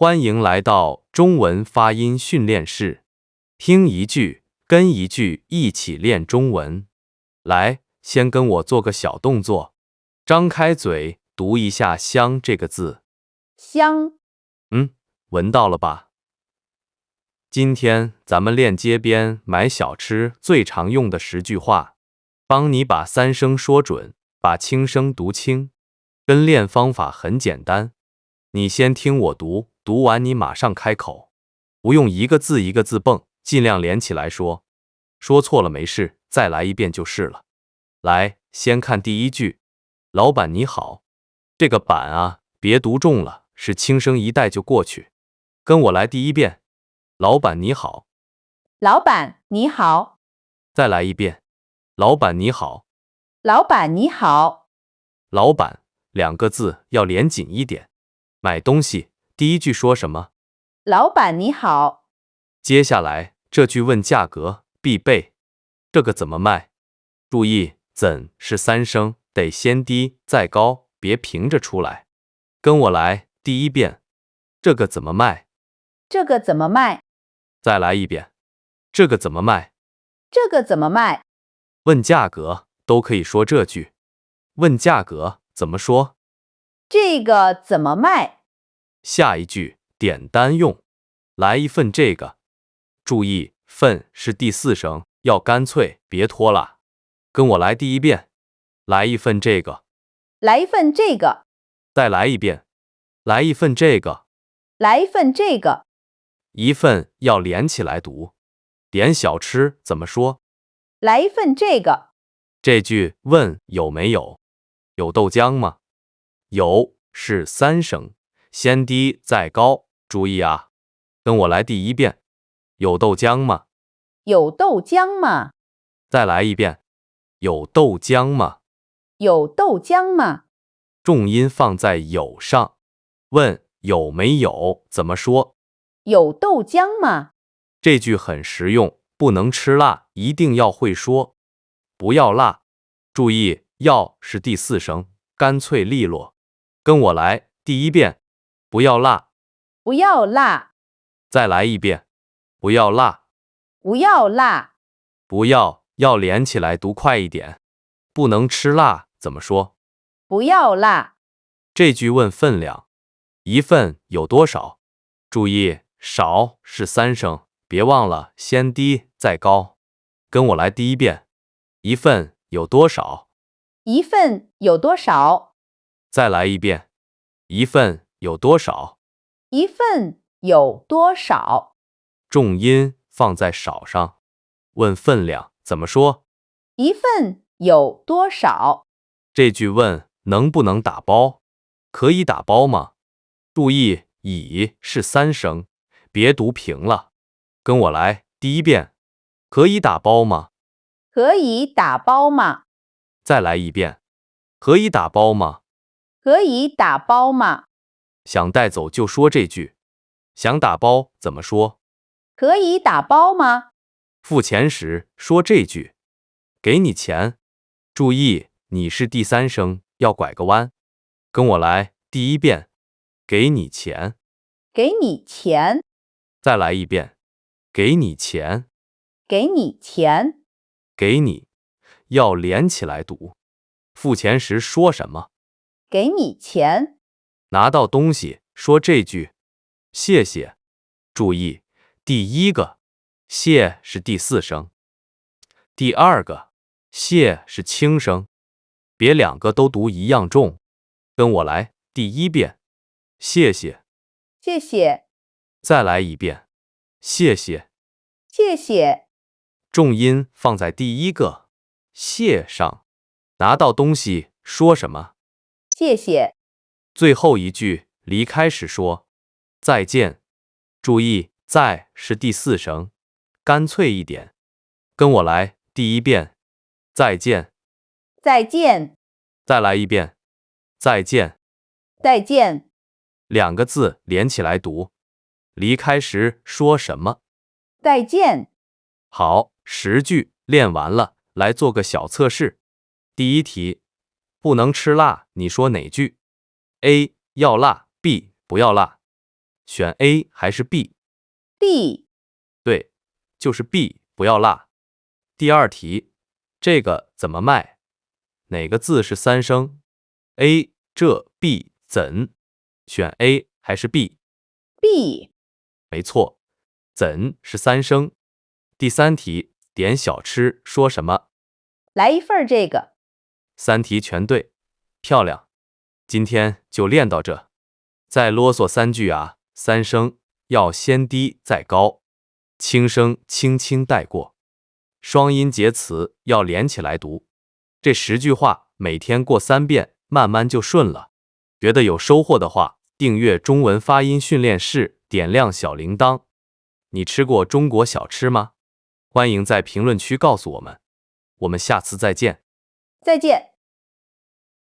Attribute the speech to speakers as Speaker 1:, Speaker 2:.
Speaker 1: 欢迎来到中文发音训练室，听一句，跟一句一起练中文。来，先跟我做个小动作，张开嘴，读一下香这个字。
Speaker 2: 香，
Speaker 1: 闻到了吧？今天咱们练街边买小吃最常用的10句话，帮你把3声说准，把轻声读清。跟练方法很简单，你先听我读，读完你马上开口，不用一个字一个字蹦，尽量连起来说。说错了没事，再来一遍就是了。来，先看第一句，老板你好。这个板啊，别读重了，是轻声一带就过去。跟我来第一遍，老板你好。
Speaker 2: 老板你好，
Speaker 1: 再来一遍，老板你好。
Speaker 2: 老板你好，
Speaker 1: 老板2个字要连紧一点。买东西第一句说什么？
Speaker 2: 老板你好，
Speaker 1: 接下来这句问价格必备，这个怎么卖？注意怎是3声，得先低再高，别平着出来。跟我来第一遍，这个怎么卖？
Speaker 2: 这个怎么卖？
Speaker 1: 再来一遍，这个怎么卖？
Speaker 2: 这个怎么卖？
Speaker 1: 问价格都可以说这句。问价格怎么说？
Speaker 2: 这个怎么卖？
Speaker 1: 下一句点单用，来一份这个。注意份是第4声，要干脆，别拖拉。跟我来第一遍，来一份这个。
Speaker 2: 来一份这个，
Speaker 1: 再来一遍，来一份这个。
Speaker 2: 来一份这个，
Speaker 1: 一份要连起来读。点小吃怎么说？
Speaker 2: 来一份这个，
Speaker 1: 这句问有没有？有豆浆吗？有是3声，先低再高，注意啊。跟我来第一遍，有豆浆吗？
Speaker 2: 有豆浆吗？
Speaker 1: 再来一遍，有豆浆吗？
Speaker 2: 有豆浆吗？
Speaker 1: 重音放在有上。问有没有怎么说？
Speaker 2: 有豆浆吗？
Speaker 1: 这句很实用，不能吃辣，一定要会说。不要辣，注意要是第4声，干脆利落。跟我来第一遍，不要辣。
Speaker 2: 不要辣，
Speaker 1: 再来一遍，不要辣。
Speaker 2: 不要辣，
Speaker 1: 不要连起来读快一点。不能吃辣怎么说？
Speaker 2: 不要辣，
Speaker 1: 这句问分量，一份有多少？注意少是3声，别忘了先低再高。跟我来第一遍，一份有多少？
Speaker 2: 一份有多少？
Speaker 1: 再来一遍，一份有多少？
Speaker 2: 一份有多少？
Speaker 1: 重音放在少上。问分量怎么说？
Speaker 2: 一份有多少？
Speaker 1: 这句问能不能打包？可以打包吗？注意乙是3声，别读平了。跟我来第一遍，可以打包吗？
Speaker 2: 可以打包吗？
Speaker 1: 再来一遍，可以打包吗？
Speaker 2: 可以打包吗？
Speaker 1: 想带走就说这句。想打包怎么说？
Speaker 2: 可以打包吗？
Speaker 1: 付钱时说这句。给你钱。注意你是第3声，要拐个弯。跟我来第一遍，给你钱。
Speaker 2: 给你钱，
Speaker 1: 再来一遍，给你钱。
Speaker 2: 给你钱，
Speaker 1: 给你要连起来读。付钱时说什么？
Speaker 2: 给你钱，
Speaker 1: 拿到东西说这句。谢谢。注意第一个谢是第4声，第2个谢是轻声，别2个都读一样重。跟我来第一遍，谢谢。
Speaker 2: 谢谢，
Speaker 1: 再来一遍，谢谢。
Speaker 2: 谢谢，
Speaker 1: 重音放在第一个谢上。拿到东西说什么？
Speaker 2: 谢谢，
Speaker 1: 最后一句离开时说再见。注意再是第4声，干脆一点。跟我来第一遍，再见。
Speaker 2: 再见，
Speaker 1: 再来一遍，再见。
Speaker 2: 再见，
Speaker 1: 2个字连起来读。离开时说什么？
Speaker 2: 再见。
Speaker 1: 好，10句练完了，来做个小测试。第一题，不能吃辣，你说哪句？ A 要辣， B 不要辣。选 A 还是 B？
Speaker 2: B。
Speaker 1: 对，就是 B， 不要落。第二题，这个怎么卖？哪个字是三声 ？A 这 B 怎？选 A 还是 B？
Speaker 2: B。
Speaker 1: 没错，怎是三声。第三题，点小吃说什么？
Speaker 2: 来一份这个。
Speaker 1: 三题全对，漂亮。今天就练到这。再啰嗦3句啊，三声要先低再高，轻声轻轻带过，双音节词要连起来读。这10句话每天过3遍，慢慢就顺了。觉得有收获的话，订阅中文发音训练室，点亮小铃铛。你吃过中国小吃吗？欢迎在评论区告诉我们。我们下次再见。
Speaker 2: 再见。